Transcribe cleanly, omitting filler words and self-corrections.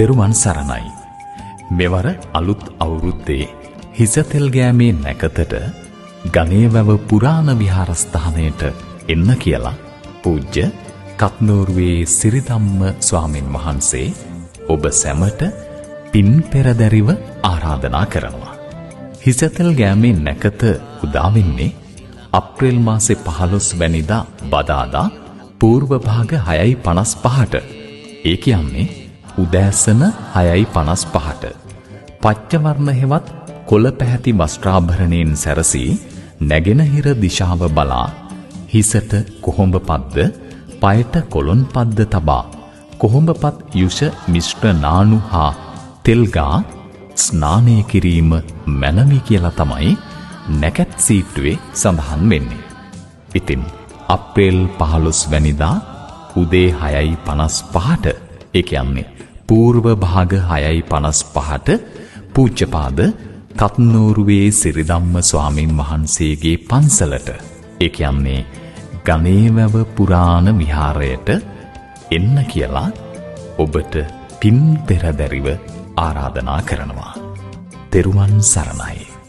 තෙරුවන් සරණයි. මෙවර අලුත් අවුරුද්දේ හිසතෙල් ගෑමේ නැකතට ගණේවැව පුරාණ විහාරස්ථානයට එන්න කියලා පූජ්‍ය කත්නෝරුවේ සිරිධම්ම ස්වාමින් වහන්සේ ඔබ සැමට පින් පෙරදැරිව ආරාධනා කරනවා. හිසතෙල් ගෑමේ නැකත උදා වෙන්නේ අප්‍රේල් මාසේ 15 වැනිදා බදාදා පූර්ව භාග 6:55ට. ඒ කියන්නේ උදෑසන 6:55ට පච්චවර්ණ හෙවත් කොළ පැහැති වස්ත්‍රාභරණයෙන් සැරසී නැගෙනහිර දිශාව බලා හිසට කොහොඹ පද්ද පයට කොළොන් පද්ද තබා කොහොඹපත් යුෂ මිශ්‍ර නානු හා තෙල්ගා ස්නානය කිරීම මැනවි කියලා තමයි නැකත් සීට්ටුවේ සඳහන් වෙන්නේ. ඉතින් අප්‍රේල් 15 වැනිදා උදේ 6:55ට ඒ කියන්නේ පූර්ව භාග 6:55ට පූජ්‍යපාද කත්නෝරුවේ සිරිධම්ම ස්වාමින් වහන්සේගේ පන්සලට ඒ කියන්නේ ගණේවැව පුරාණ විහාරයට එන්න කියලා ඔබට පින් පෙරදැරිව ආරාධනා කරනවා. තෙරුවන් සරණයි.